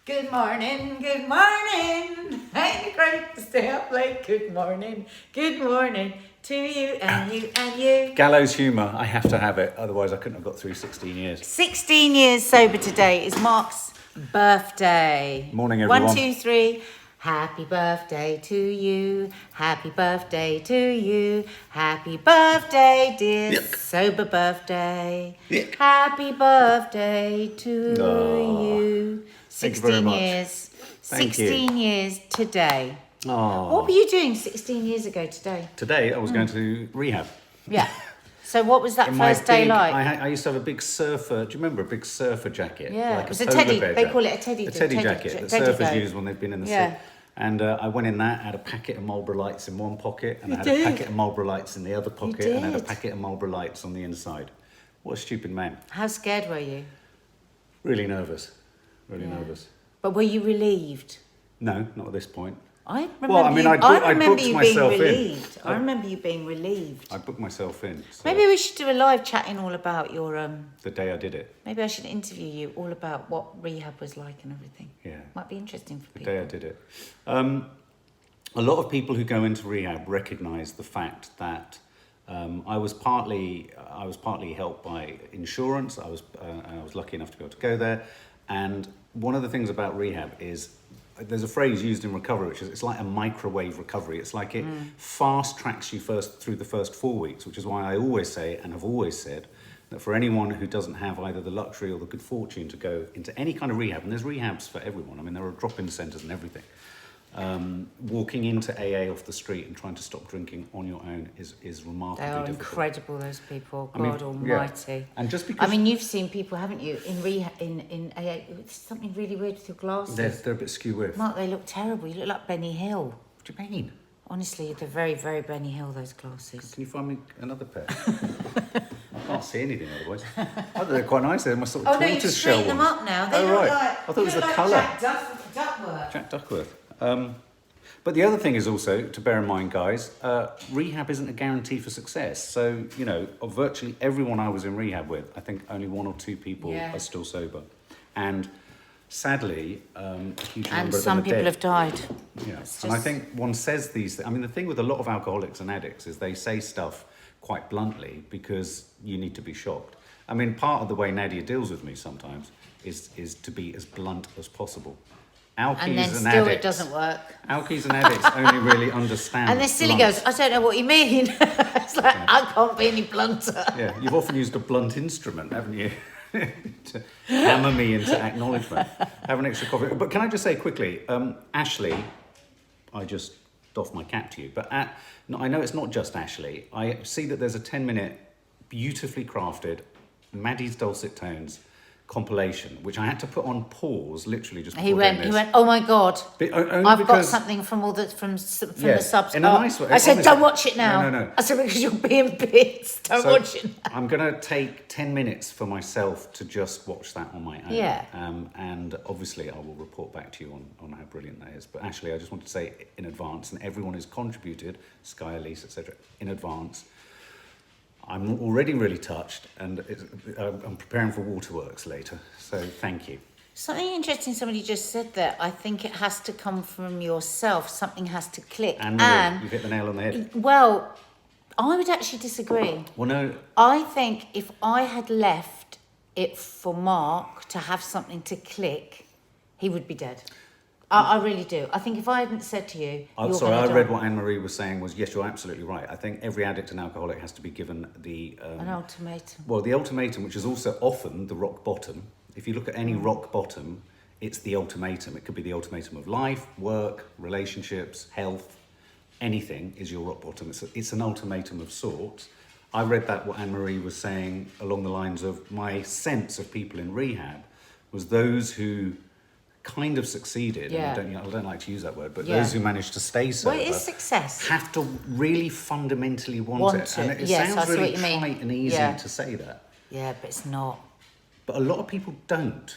Good morning, good morning. Ain't it great to stay up late? Good morning to you and you and you. Gallows humour, I have to have it, otherwise I couldn't have got through 16 years. 16 years sober today is Mark's birthday. Morning, everyone. 1, 2, 3. Happy birthday to you. Happy birthday to you. Happy birthday, dear Yuck. sober birthday. Yuck. Happy birthday to you. Thank you very 16 much. years. Thank 16 years today. Oh. What were you doing 16 years ago today? Today I was going to rehab. Yeah. So what was that In my first day big- like? I used to have a big surfer, do you remember a big surfer jacket? Yeah, Like it was a polar teddy. bear They jacket. call it a teddy. A teddy jacket that teddy surfers go. use when they've been in the Yeah. sea. And I went in that, had a packet of Marlboro Lights in one pocket, and You I had did. a packet of Marlboro Lights in the other pocket, and I had a did. packet of Marlboro Lights on the inside. What a stupid man. How scared were you? Really nervous. Really Yeah. nervous. But were you relieved? No, not at this point. I remember Well, I mean, you, I remember booked you being myself in. relieved. I remember you being relieved. I booked myself in. So Maybe we should do a live chatting all about your the day I did it. maybe I should interview you all about what rehab was like and everything. Yeah. Might be interesting for The people. day I did it. A lot of people who go into rehab recognise the fact that I was partly helped by insurance. I was lucky enough to be able to go there, and one of the things about rehab is there's a phrase used in recovery, which is it's like a microwave recovery. It's like it fast tracks you first through the first 4 weeks, which is why I always say and have always said that for anyone who doesn't have either the luxury or the good fortune to go into any kind of rehab, and there's rehabs for everyone. I mean, there are drop-in centres and everything. Walking into AA off the street and trying to stop drinking on your own is remarkably They are difficult. incredible, those people. I mean, God yeah. Almighty. And just because I mean, you've seen people, haven't you, in rehab, in AA? It's something really weird with your glasses. they're a bit skew with. Mark, they look terrible. You look like Benny Hill. What do you mean? Honestly, they're very, very Benny Hill, those glasses. Can you find me another pair? I can't see anything otherwise. I thought they're quite nice. They're my sort of Oh no, you've tortoise shell straightened them ones. up now. They Oh, look right. like, I thought it was you the look colour. like Duckworth. Jack Duckworth. But the other thing is also to bear in mind, guys, rehab isn't a guarantee for success. So, you know, of virtually everyone I was in rehab with, I think only 1 or 2 people Yeah. are still sober. And sadly, a huge number And of them some are people dead. have died. Yeah, It's and I just- think one says these things. I mean, the thing with a lot of alcoholics and addicts is they say stuff quite bluntly because you need to be shocked. I mean, part of the way NADIA deals with me sometimes is to be as blunt as possible. Alkies And then and still addicts, it doesn't work. Alkies and addicts only really understand. And then still he blunt. goes, I don't know what you mean. It's like, I can't be any blunter. Yeah, you've often used a blunt instrument, haven't you? To hammer me into acknowledgement. Have an extra coffee. But can I just say quickly, Ashley, I just doff my cap to you, but no, I know it's not just Ashley. I see that there's a 10-minute, beautifully crafted, Maddie's Dulcet Tones compilation, which I had to put on pause, literally just before He doing went, this. oh my God, But only I've got because- something from all the, from Yeah, the subs. in a nice way, I said, honestly. don't watch it now. No. I said, because you're being pissed. Don't So, watch it now. I'm going to take 10 minutes for myself to just watch that on my own. Yeah. And obviously I will report back to you on how brilliant that is. But actually, I just want to say in advance, and everyone who's contributed, Sky, Elise, etc., in advance, I'm already really touched, and I'm preparing for Waterworks later. So thank you. Something interesting somebody just said there. I think it has to come from yourself. Something has to click. And you hit the nail on the head. Well, I would actually disagree. Well, no, I think if I had left it for Mark to have something to click, he would be dead. I really do. I think if I hadn't said to you, I'm you're sorry, I gonna read die. what Anne-Marie was saying was, yes, you're absolutely right. I think every addict and alcoholic has to be given the... An ultimatum. Well, the ultimatum, which is also often the rock bottom. If you look at any rock bottom, it's the ultimatum. It could be the ultimatum of life, work, relationships, health, anything is your rock bottom. It's an ultimatum of sorts. I read that what Anne-Marie was saying along the lines of my sense of people in rehab was those who kind of succeeded, Yeah. and I don't like to use that word, but Yeah. those who managed to stay sober Well, it is success. have to really fundamentally want it. And it Yes, I sounds see really what you mean. trite and easy Yeah. to say that. Yeah, but it's not. But a lot of people don't.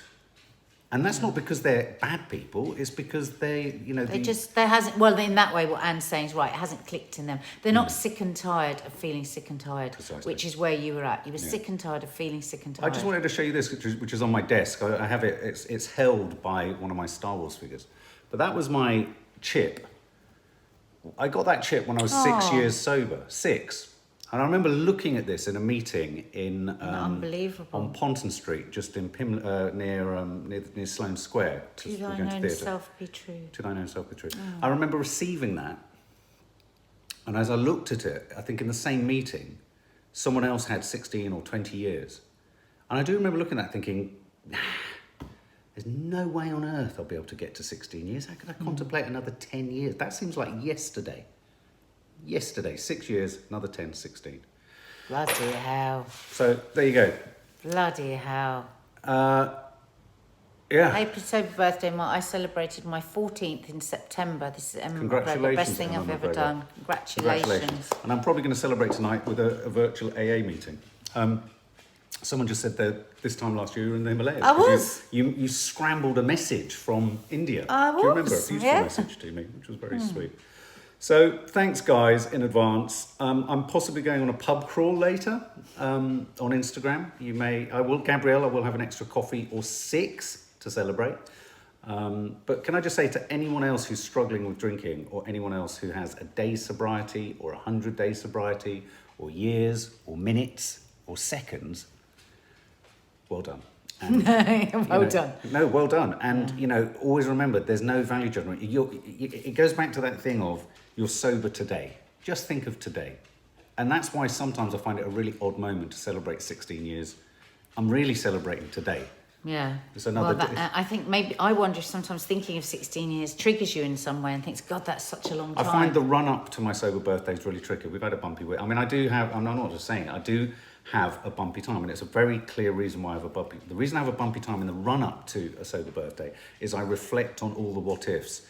And that's not because they're bad people. It's because they, you know, There hasn't, well, in that way, what Anne's saying is right, it hasn't clicked in them. They're not sick and tired of feeling sick and tired, Precisely. which is where you were at. You were sick and tired of feeling sick and tired. I just wanted to show you this, which is on my desk. I have it, it's held by one of my Star Wars figures. But that was my chip. I got that chip when I was 6 years sober. 6. And I remember looking at this in a meeting in Unbelievable. on Ponton Street, just in near Sloane Square. Did I know self be true? Did I know self be true? I remember receiving that, and as I looked at it, I think in the same meeting, someone else had 16 or 20 years. And I do remember looking at that thinking, there's no way on earth I'll be able to get to 16 years. How could I contemplate another 10 years? That seems like yesterday. Yesterday, 6 years, another 10, 16. Bloody hell. So there you go. Bloody hell. Yeah. Happy sober birthday, Mark. I celebrated my 14th in September. This is Emma McGregor. Congratulations, Best thing Emma I've ever McGregor. done. Congratulations. And I'm probably going to celebrate tonight with a virtual AA meeting. Someone just said that this time last year you were in the Himalayas. I was. You scrambled a message from India. I Do you remember? A was, beautiful yeah. message to me, which was very sweet. So thanks, guys, in advance. I'm possibly going on a pub crawl later on Instagram. Gabrielle, I will have an extra coffee or 6 to celebrate. But can I just say to anyone else who's struggling with drinking, or anyone else who has a day's sobriety or 100 days sobriety or years or minutes or seconds, well done. And, Well done. No, well done. And, always remember, there's no value judgment. It goes back to that thing of you're sober today. Just think of today. And that's why sometimes I find it a really odd moment to celebrate 16 years. I'm really celebrating today. Yeah. It's another I think maybe, I wonder if sometimes thinking of 16 years triggers you in some way and thinks, God, that's such a long time. I find the run up to my sober birthday is really tricky. We've had a bumpy week. I mean, I'm not just saying it, I do have a bumpy time, and it's a very clear reason why I have a bumpy. The reason I have a bumpy time in the run up to a sober birthday is I reflect on all the what ifs.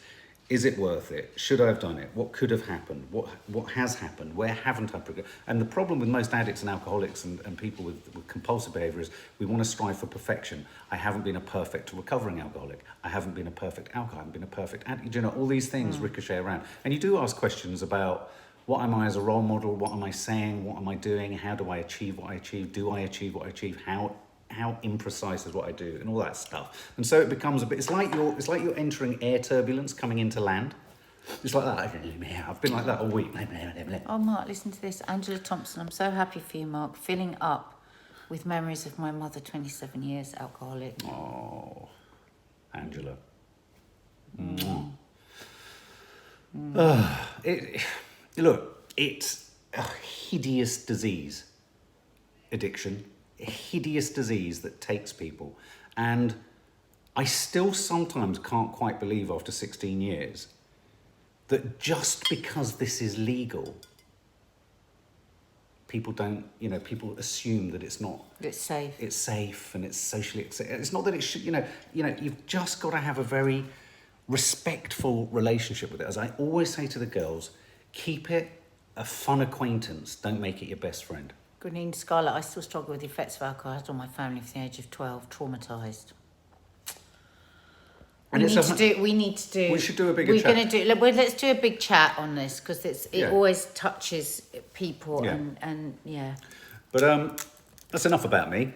Is it worth it? Should I have done it? What could have happened? What has happened? Where haven't I progressed? And the problem with most addicts and alcoholics and people with compulsive behaviour is we want to strive for perfection. I haven't been a perfect recovering alcoholic. I haven't been a perfect alcoholic. I haven't been a perfect addict. All these things ricochet around. And you do ask questions about, what am I as a role model? What am I saying? What am I doing? How do I achieve what I achieve? Do I achieve what I achieve? How imprecise is what I do, and all that stuff. And so it becomes a bit. It's like you're entering air turbulence coming into land. It's like that. I've been like that all week. Oh, Mark, listen to this. Angela Thompson, I'm so happy for you, Mark. Filling up with memories of my mother, 27 years, alcoholic. Oh, Angela. Look, it's a hideous disease, addiction, a hideous disease that takes people. And I still sometimes can't quite believe after 16 years that just because this is legal, people assume that it's not. It's safe. It's safe and it's socially accepted. It's not that it should, you've just got to have a very respectful relationship with it. As I always say to the girls, keep it a fun acquaintance. Don't make it your best friend. Grenine Scarlett, I still struggle with the effects of alcohol. I had all my family from the age of 12, traumatised. We should do a bigger chat. Let's do a big chat on this, because it always touches people and yeah. But that's enough about me.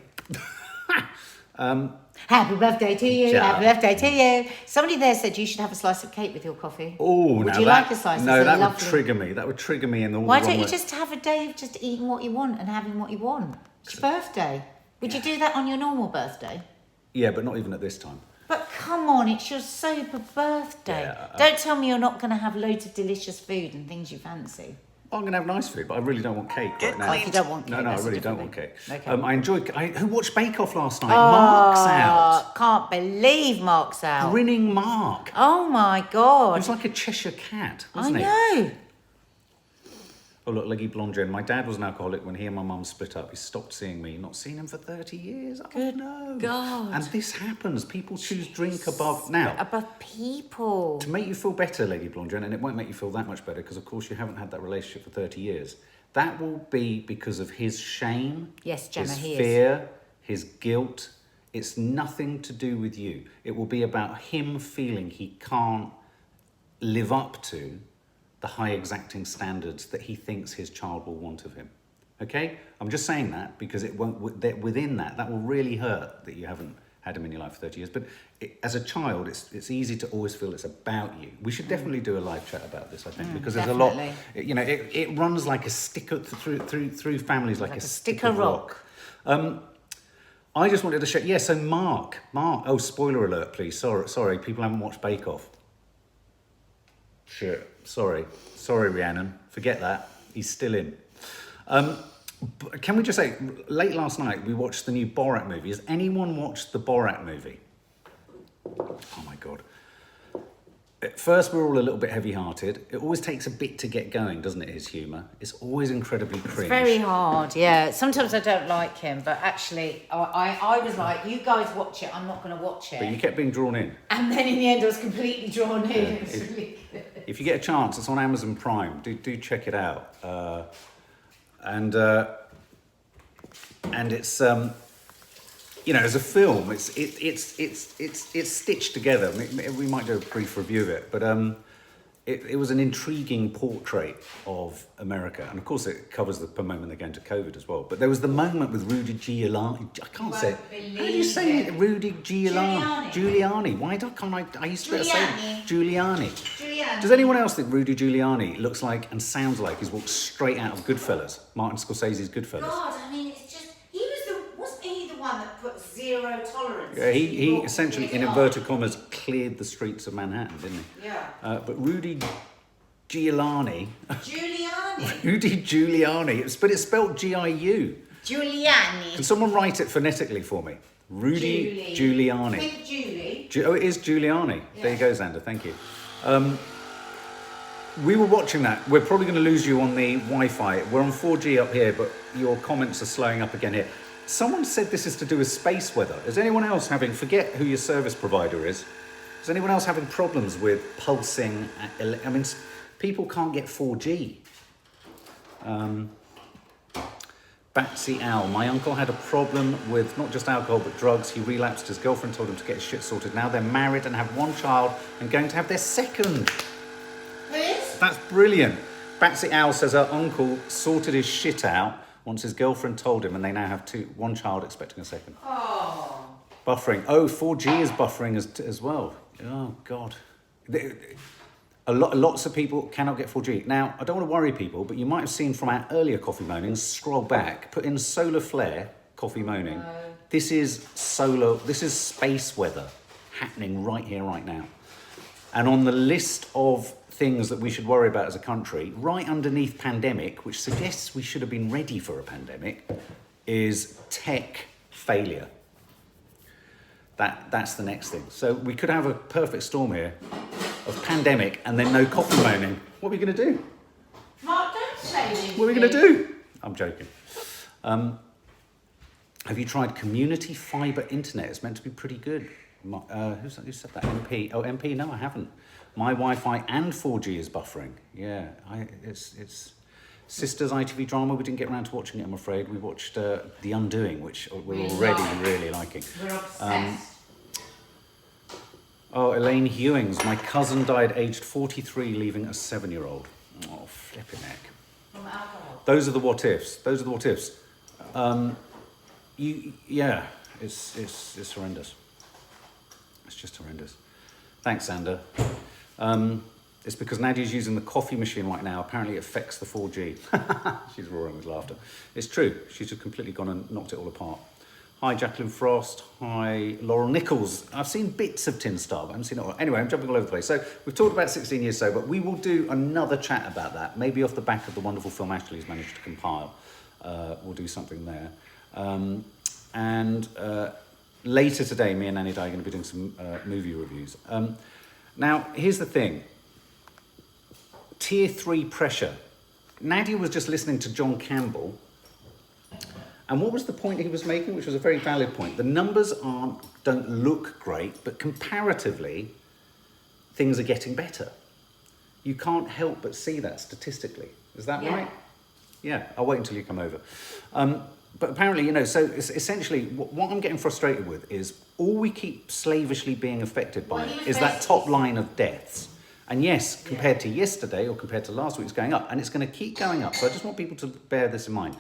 Happy birthday to you, Ja. happy birthday to you. Somebody there said you should have a slice of cake with your coffee. Oh, would you like a slice? No, that would trigger me. That would trigger me in the Why don't you just have a day of just eating what you want and having what you want? It's your birthday. Would you do that on your normal birthday? Yeah, but not even at this time. But come on, it's your sober birthday. Yeah, Don't tell me you're not going to have loads of delicious food and things you fancy. I'm going to have nice food, but I really don't want cake right now. Oh, if you don't want cake, No, I that's a really don't different want cake. Okay. Who watched Bake Off last night? Mark's out. Can't believe Mark's out. Grinning Mark. Oh my God. He was like a Cheshire cat, wasn't he? I know. Oh, look, Leggy Blonde Jen. My dad was an alcoholic when he and my mum split up. He stopped seeing me. Not seen him for 30 years. Oh, Good no. God. And this happens. People choose drink above. Now, Above people. to make you feel better, Lady Blonde Jen, and it won't make you feel that much better because, of course, you haven't had that relationship for 30 years. That will be because of his shame, Yes, Gemma, his he is. fear, his guilt. It's nothing to do with you. It will be about him feeling he can't live up to the high exacting standards that he thinks his child will want of him. Okay? I'm just saying that because it won't, within that will really hurt that you haven't had him in your life for 30 years. But as a child, it's easy to always feel it's about you. We should definitely do a live chat about this, I think, because there's a lot, you know, it runs like a sticker through families, like a stick of rock. I just wanted to show, yeah, so Mark, oh, spoiler alert, please. Sorry, people haven't watched Bake Off. Shit, sorry, Rhiannon, forget that. He's still in. Can we just say, late last night, we watched the new Borat movie. Has anyone watched the Borat movie? Oh my God. At first, we're all a little bit heavy-hearted. It always takes a bit to get going, doesn't it, his humour? It's always incredibly cringe. It's very hard, yeah. Sometimes I don't like him, but actually, I was like, you guys watch it, I'm not going to watch it. But you kept being drawn in. And then in the end, I was completely drawn in. Yeah, it was really good. If you get a chance, it's on Amazon Prime. Do check it out. And it's you know, as a film, it's stitched together. We might do a brief review of it, but it was an intriguing portrait of America, and of course it covers the moment they go into COVID as well. But there was the moment with Rudy Giuliani. I can't say it. How do you say it? Rudy Giuliani. Why can't I used to be able to say it. Giuliani. Does anyone else think Rudy Giuliani looks like and sounds like he's walked straight out of Goodfellas? Martin Scorsese's Goodfellas. God, I mean, it's just wasn't he the one that put zero tolerance? Yeah, he essentially, in inverted commas, cleared the streets of Manhattan, didn't he? Yeah. But Rudy Giuliani. Giuliani. Rudy Giuliani. But it's spelled G-I-U. Giuliani. Can someone write it phonetically for me? Rudy Giuliani. With Julie. Oh, it is Giuliani. Yeah. There you go, Xander. Thank you. We were watching that. We're probably going to lose you on the Wi-Fi. We're on 4G up here, but your comments are slowing up again here. Someone said this is to do with space weather. Is anyone else forget who your service provider is anyone else having problems with pulsing? I mean, people can't get 4G. Batsy Al, my uncle had a problem with not just alcohol but drugs. He relapsed. His girlfriend told him to get his shit sorted. Now they're married and have one child and going to have their second. Who is? That's brilliant. Batsy Al says her uncle sorted his shit out once his girlfriend told him, and they now have one child expecting a second. Oh. Buffering. Oh, 4G is buffering as well. Oh, God. Lots of people cannot get 4G. Now, I don't want to worry people, but you might have seen from our earlier coffee moanings, scroll back, put in solar flare, coffee moaning. No. This is space weather happening right here, right now. And on the list of things that we should worry about as a country, right underneath pandemic, which suggests we should have been ready for a pandemic, is tech failure. That's the next thing. So we could have a perfect storm here of pandemic and then no coffee moaning. What are we going to do? Mark, don't say anything. What are we going to do? I'm joking. Have you tried community fibre internet? It's meant to be pretty good. Who said that? MP? Oh, MP? No, I haven't. My Wi-Fi and 4G is buffering. Yeah, it's Sisters ITV drama. We didn't get around to watching it, I'm afraid. We watched The Undoing, which we're already really liking. We're obsessed. Elaine Hewings. My cousin died aged 43, leaving a 7-year-old. Oh, flipping heck. From alcohol. Those are the what ifs. It's horrendous. It's just horrendous. Thanks, Xander. It's because Nadia's using the coffee machine right now. Apparently it affects the 4G. She's roaring with laughter. It's true. She's just completely gone and knocked it all apart. Hi, Jacqueline Frost. Hi, Laurel Nichols. I've seen bits of Tin Star, but I haven't seen it all. Anyway, I'm jumping all over the place. So we've talked about 16 Years So, but we will do another chat about that, maybe off the back of the wonderful film Ashley's managed to compile. We'll do something there. Later today, me and NADIA are going to be doing some movie reviews. Now, here's the thing. Tier 3 pressure. Nadia was just listening to John Campbell. And what was the point he was making, which was a very valid point? The numbers don't look great, but comparatively, things are getting better. You can't help but see that statistically. Is that right? Yeah, I'll wait until you come over. But apparently, you know, so it's essentially what I'm getting frustrated with is all we keep slavishly being affected by is that top line of deaths. And yes, compared to yesterday or compared to last week, it's going up, and it's going to keep going up. So I just want people to bear this in mind.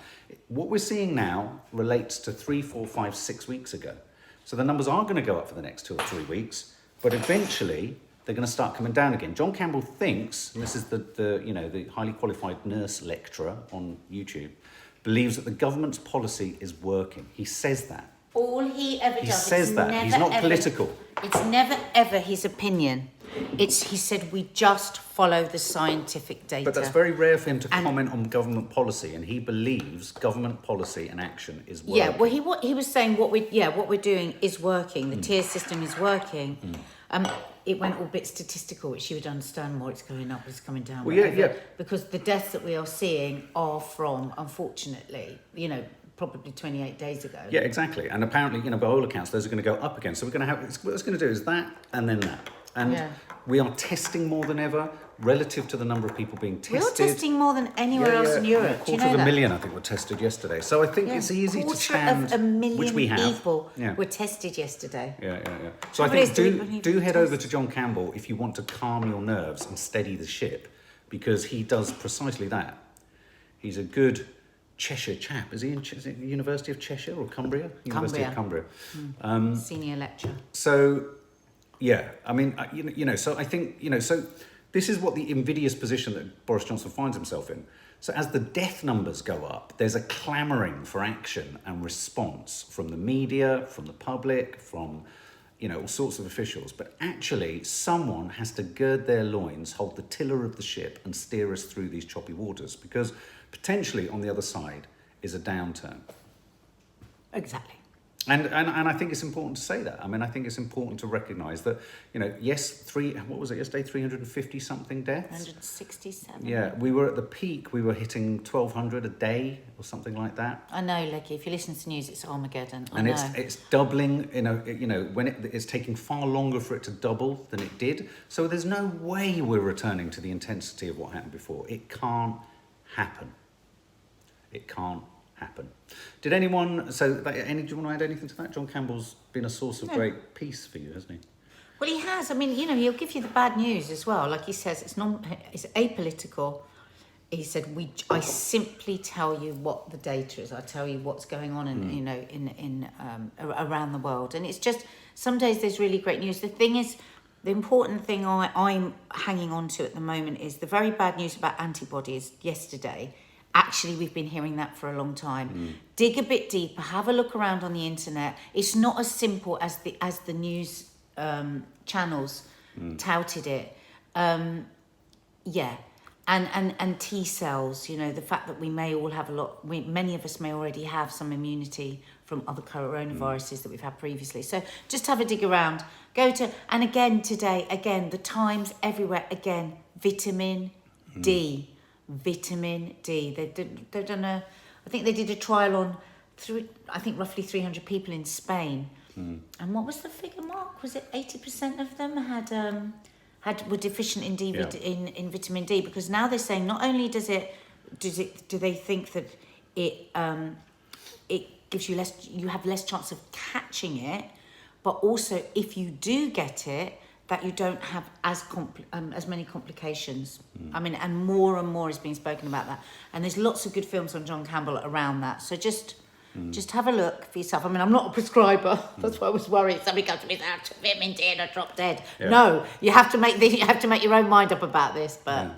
What we're seeing now relates to 3, 4, 5, 6 weeks ago. So the numbers are going to go up for the next 2 or 3 weeks, but eventually they're going to start coming down again. John Campbell thinks, and this is the highly qualified nurse lecturer on YouTube, believes that the government's policy is working. He says that. All he ever does. He says that. He's not political. It's never ever his opinion. He said we just follow the scientific data. But that's very rare for him to comment on government policy, and he believes government policy and action is working. Yeah, well, he was saying what we're doing is working. The tier system is working. It went all a bit statistical, which you would understand more. It's going up, it's coming down. Well, yeah. Because the deaths that we are seeing are from, unfortunately, you know, probably 28 days ago. Yeah, exactly. And apparently, you know, by all accounts, those are going to go up again. So we're going to have, what it's going to do is that and then that. And we are testing more than ever relative to the number of people being tested. We're testing more than anywhere else in Europe. Yeah, 250,000, I think, were tested yesterday. So I think it's easy to stand, which we have. People were tested yesterday. Yeah. So I think do head over to John Campbell if you want to calm your nerves and steady the ship, because he does precisely that. He's a good Cheshire chap. Is he in is it the University of Cheshire or Cumbria? University of Cumbria. Senior lecturer. So, yeah, I mean, you know, so I think, you know, so this is what the invidious position that Boris Johnson finds himself in. So as the death numbers go up, there's a clamouring for action and response from the media, from the public, from, you know, all sorts of officials. But actually, someone has to gird their loins, hold the tiller of the ship and steer us through these choppy waters, because potentially on the other side is a downturn. Exactly. And I think it's important to say that. I mean, I think it's important to recognise that, you know, yes, what was it yesterday? 350 something deaths? 167. Yeah, we were at the peak. We were hitting 1,200 a day or something like that. I know, Leggy. If you listen to news, it's Armageddon. And it's doubling. You know, when it's taking far longer for it to double than it did. So there's no way we're returning to the intensity of what happened before. It can't happen. It can't happen. Did anyone, do you want to add anything to that? John Campbell's been a source of great peace for you, hasn't he? Well, he has. I mean, you know, he'll give you the bad news as well. Like he says, it's apolitical. He said, I simply tell you what the data is. I tell you what's going on in around the world. And it's just, some days there's really great news. The thing is, the important thing I'm hanging on to at the moment is the very bad news about antibodies yesterday. Actually, we've been hearing that for a long time. Dig a bit deeper, have a look around on the internet. It's not as simple as the news channels touted it. And T cells, you know, the fact that we may all have many of us may already have some immunity from other coronaviruses that we've had previously. So just have a dig around. And again today, the Times everywhere, again, vitamin D. Vitamin D. They've done I think they did a trial on roughly 300 people in Spain. And what was the figure, Mark? Was it 80% of them were deficient in D, in vitamin D? Because now they're saying not only do they think that it gives you you have less chance of catching it, but also if you do get it, that you don't have as many complications. I mean, and more is being spoken about that. And there's lots of good films on John Campbell around that. So just have a look for yourself. I mean, I'm not a prescriber. That's why I was worried. Somebody comes to me and says, vitamin D and I drop dead. Yeah. No, you have to make your own mind up about this. But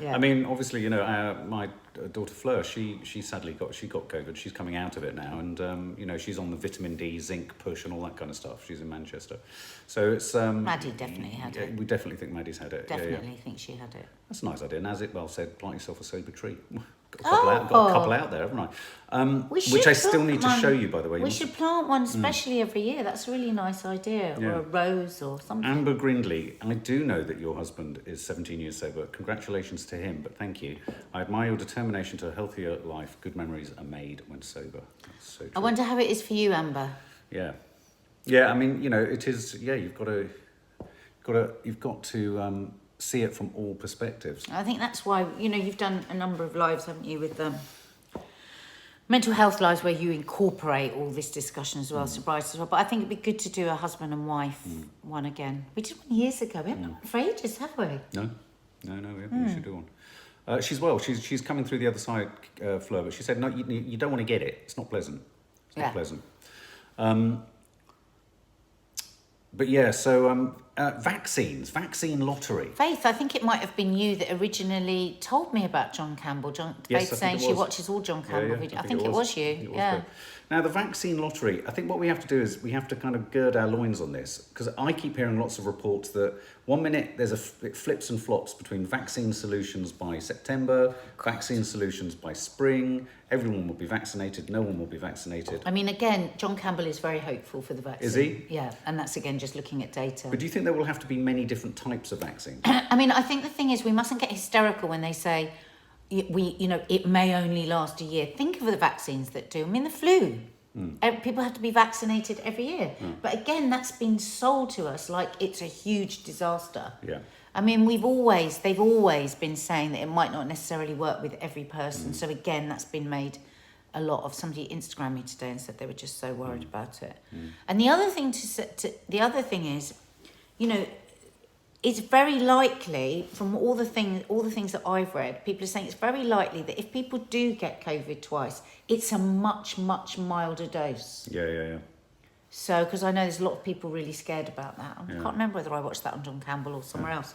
I mean, obviously, you know, my daughter Fleur, she sadly got COVID. She's coming out of it now, and you know, she's on the vitamin D, zinc push, and all that kind of stuff. She's in Manchester, so it's. Maddie definitely had it. We definitely think Maddie's had it. Definitely think she had it. That's a nice idea. And as it well said, plant yourself a sober tree. Got a couple out there, haven't I? Which I still need to show you, by the way. We should plant one specially every year. That's a really nice idea. Yeah. Or a rose or something. Amber Grindley, I do know that your husband is 17 years sober. Congratulations to him, but thank you. I admire your determination to a healthier life. Good memories are made when sober. That's so true. I wonder how it is for you, Amber. Yeah. Yeah, I mean, you know, it is, you've got to see it from all perspectives. I think that's why, you know, you've done a number of lives, haven't you, with Mental health lives where you incorporate all this discussion as well, sobriety as well. But I think it'd be good to do a husband and wife one again. We did one years ago. We haven't done one for ages, have we? No, we should do one. She's well. She's coming through the other side, Fleur. But she said, no, you don't want to get it. It's not pleasant. It's not pleasant. But yeah, so vaccine lottery. Faith, I think it might have been you that originally told me about John Campbell. Faith saying she watches all John Campbell videos. I think it was you. Yeah. Now, the vaccine lottery, I think what we have to do is we have to kind of gird our loins on this, because I keep hearing lots of reports that 1 minute it flips and flops between vaccine solutions by September, vaccine solutions by spring, everyone will be vaccinated, no one will be vaccinated. I mean, again, John Campbell is very hopeful for the vaccine. Is he? Yeah, and that's again just looking at data. But do you think there will have to be many different types of vaccines? I mean, I think the thing is we mustn't get hysterical when they say, it may only last a year. Think of the vaccines that do. I mean, the flu. People have to be vaccinated every year. But again, that's been sold to us like it's a huge disaster. Yeah. I mean, they've always been saying that it might not necessarily work with every person. So again, that's been made a lot of. Somebody Instagrammed me today and said they were just so worried about it. And the other thing is, it's very likely from all the things that I've read, people are saying it's very likely that if people do get COVID twice, it's a much, much milder dose. Yeah. So, because I know there's a lot of people really scared about that. I can't remember whether I watched that on John Campbell or somewhere else.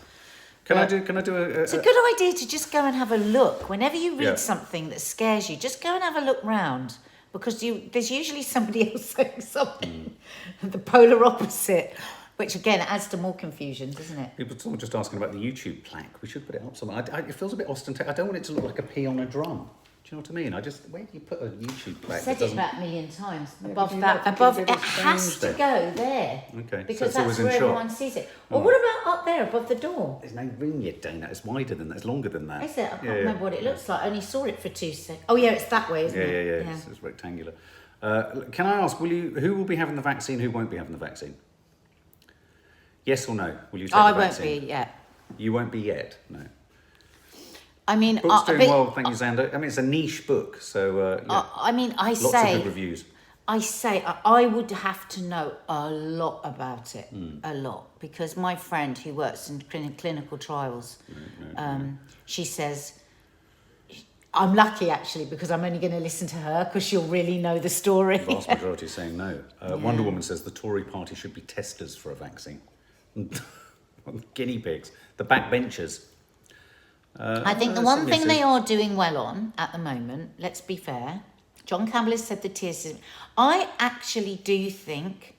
Can I do a... It's a good idea to just go and have a look. Whenever you read something that scares you, just go and have a look round. Because there's usually somebody else saying something, the polar opposite. Which again adds to more confusion, doesn't it? People were just asking about the YouTube plaque. We should put it up somewhere. It feels a bit ostentatious. I don't want it to look like a pea on a drum. Do you know what I mean? where do you put a YouTube plaque? I've said it about a million times. Above that, it has to go there. Okay. Because so that's where everyone sees it. Well, what about up there above the door? There's no ring yet, Dana. It's wider than that. It's longer than that. Is it? I can't remember what it looks like. I only saw it for 2 seconds. Oh yeah, it's that way, isn't it? Yeah. It's rectangular. Can I ask, who will be having the vaccine? Who won't be having the vaccine? Yes or no? Will you take the vaccine? I won't be yet. You won't be yet? No. I mean... Book's doing well, thank you, Xander. I mean, it's a niche book, so... lots of good reviews. I would have to know a lot about it. A lot. Because my friend who works in clinical trials, she says... I'm lucky, actually, because I'm only going to listen to her, because she'll really know the story. The vast majority is saying no. Wonder Woman says the Tory party should be testers for a vaccine. Guinea pigs. The backbenchers. I think the one thing they are doing well on at the moment, let's be fair, John Campbell has said the tier system. I actually do think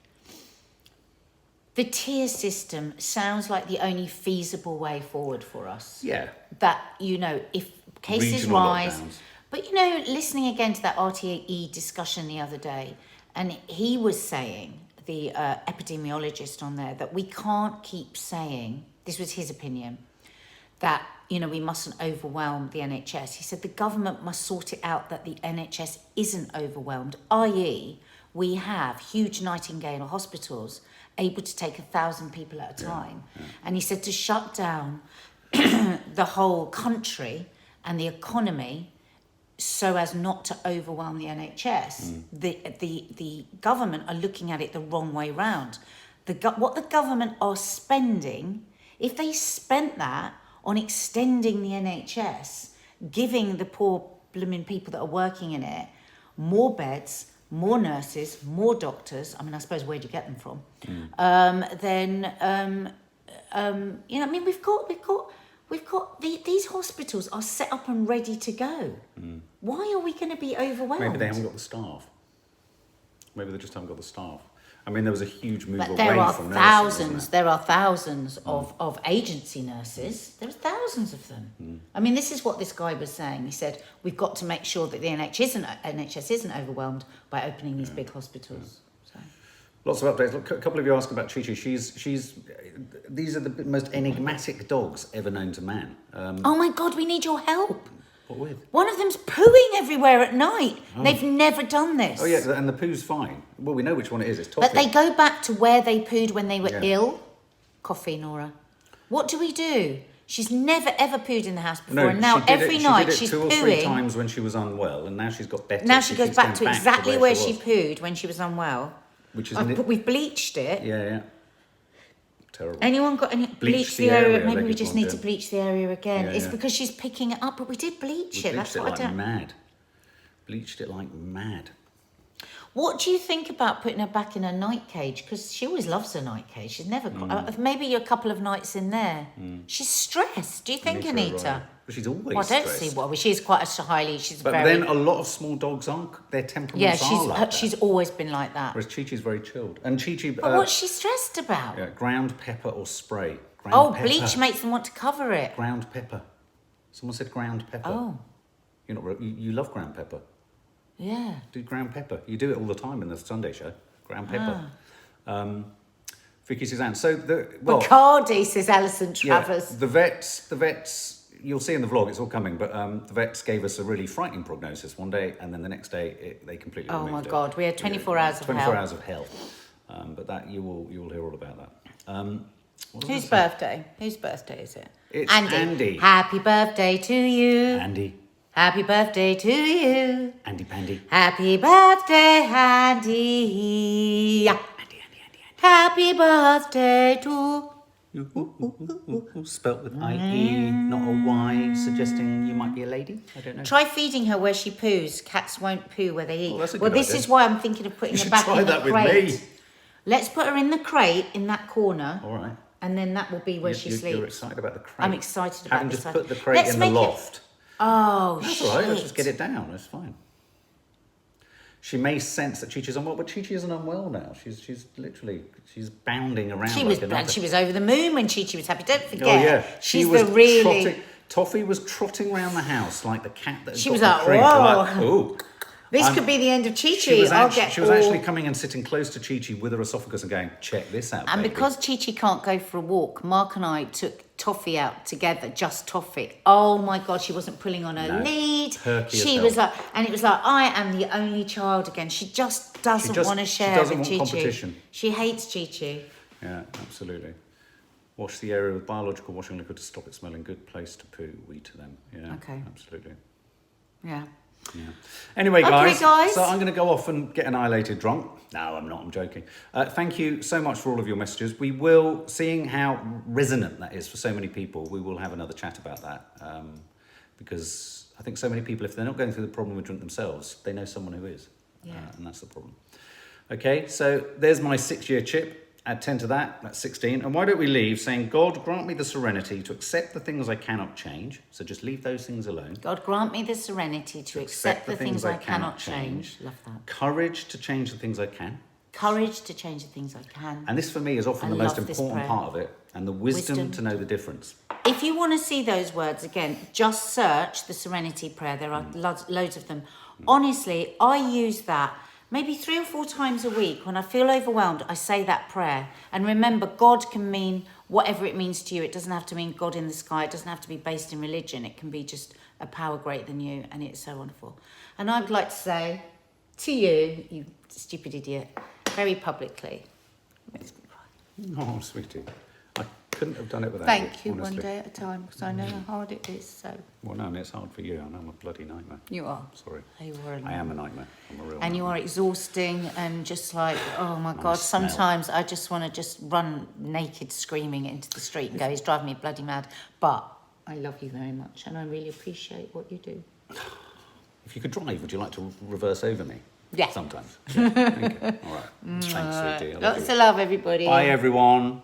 the tier system sounds like the only feasible way forward for us. Yeah. That, if cases Regional rise. lockdowns. But, listening again to that RTE discussion the other day, and he was saying, the epidemiologist on there, that we can't keep saying, this was his opinion, that, we mustn't overwhelm the NHS. He said the government must sort it out that the NHS isn't overwhelmed, i.e. we have huge Nightingale hospitals able to take 1,000 people at a time. Yeah. And he said to shut down the whole country and the economy so as not to overwhelm the NHS. The government are looking at it the wrong way round. What the government are spending, if they spent that on extending the NHS, giving the poor blooming people that are working in it more beds, more nurses, more doctors, I mean, I suppose where'd you get them from? We've got these hospitals are set up and ready to go. Why are we going to be overwhelmed? Maybe they haven't got the staff. Maybe they just haven't got the staff. I mean, there was a huge move away from nurses. There are thousands of agency nurses. There's thousands of them. I mean, this is what this guy was saying. He said, we've got to make sure that the NHS isn't overwhelmed by opening these big hospitals. So. Lots of updates. Look, a couple of you asked about Chi-Chi. These are the most enigmatic dogs ever known to man. Oh my God, we need your help. What with? One of them's pooing everywhere at night. Oh. They've never done this. Oh yeah, and the poo's fine. Well, we know which one it is. It's Toffee. But they go back to where they pooed when they were ill. Coffee, Nora. What do we do? She's never ever pooed in the house before, No, and now every night she she's did it 2 or 3 pooing. times when she was unwell, and now she's got better. Now she goes keeps back going to exactly where she was. pooed when she was unwell. Which is We've bleached it. yeah. Terrible. Anyone got any bleach the area? Maybe we just need to bleach the area again. Yeah, it's because she's picking it up, but we did bleach it. That's what I don't. Mad. Bleached it like mad. What do you think about putting her back in her night cage? Because she always loves her night cage. She's never... maybe a couple of nights in there. She's stressed. Do you think, Anita? But she's always Well, I don't stressed. see why. She's quite a highly... She's But very... then a lot of small dogs aren't. Their temperaments are like that. she's always been like that. Whereas Chi-Chi's very chilled. And Chi-Chi... But what's she stressed about? Yeah, ground pepper or spray. Ground pepper. Bleach makes them want to cover it. Ground pepper. Someone said ground pepper. Oh. You love ground pepper. Yeah. Do ground pepper. You do it all the time in the Sunday show. Ground pepper. Vicky Suzanne. So Bacardi, says Alison Travers. Yeah, the vets, you'll see in the vlog, it's all coming, but the vets gave us a really frightening prognosis one day, and then the next day they completely removed it. Oh my God, we had 24 hours of hell. 24 hours of hell. But that you will hear all about that. Whose birthday? Whose birthday is it? It's Andy. Happy birthday to you. Andy. Happy birthday to you. Andy Pandy. Happy birthday, Andy. Andy. Happy birthday to you. Spelt with I-E, not a Y, suggesting you might be a lady. I don't know. Try feeding her where she poos. Cats won't poo where they eat. Oh, that's a good this idea. is why I'm thinking of putting her back in the crate. With me. Let's put her in the crate in that corner. All right. And then that will be where she sleeps. You're excited about the crate. I'm excited about Having this. just put the crate in the loft. Oh, that's all right. Let's just get it down. That's fine. She may sense that Chi-Chi's unwell, but Chi-Chi isn't unwell now. She's literally bounding around. She was over the moon when Chi-Chi was happy. Don't forget. Oh yeah, she's the really. Toffee was trotting around the house like the cat that. She was like, whoa. Ooh. This could be the end of Chi-Chi. She was actually coming and sitting close to Chi-Chi with her esophagus and going, check this out, And baby. because Chi-Chi can't go for a walk, Mark and I took Toffee out together, just Toffee. Oh my God, she wasn't pulling on her lead. She was like, and it was like, I am the only child again. She just doesn't want to share with Chi-Chi. She doesn't want competition. She hates Chi-Chi. Yeah, absolutely. Wash the area with biological washing liquid to stop it smelling. Good place to poo. We to them. Yeah, okay. Absolutely. Yeah. Yeah. Anyway, guys, so I'm going to go off and get annihilated drunk. No, I'm not. I'm joking. Thank you so much for all of your messages. We will, seeing how resonant that is for so many people, we will have another chat about that. Because I think so many people, if they're not going through the problem with drink themselves, they know someone who is. Yeah. And that's the problem. Okay, so there's my 6-year chip. Add 10 to that, that's 16. And why don't we leave saying, God, grant me the serenity to accept the things I cannot change. So just leave those things alone. God, grant me the serenity to accept the things I cannot change. Love that. Courage to change the things I can. Courage to change the things I can. And this for me is often the most important part of it. And the wisdom to know the difference. If you want to see those words again, just search the Serenity Prayer. There are loads of them. Honestly, I use that maybe 3 or 4 times a week. When I feel overwhelmed, I say that prayer. And remember, God can mean whatever it means to you. It doesn't have to mean God in the sky. It doesn't have to be based in religion. It can be just a power greater than you. And it's so wonderful. And I would like to say to you, you stupid idiot, very publicly. Oh, sweetie. I couldn't have done it without Thank you, honestly. one day at a time, because I know how hard it is. So. Well, no, and it's hard for you. I know I'm a bloody nightmare. You are. Sorry. I am a nightmare. I'm a real And nightmare. you are exhausting and just like, oh my God, sometimes I just want to just run naked screaming into the street and go, he's driving me bloody mad. But I love you very much and I really appreciate what you do. If you could drive, would you like to reverse over me? Yeah. Sometimes. Yeah. Thank you. All right. Thanks, sweetie. Lots of love, everybody. Bye, everyone.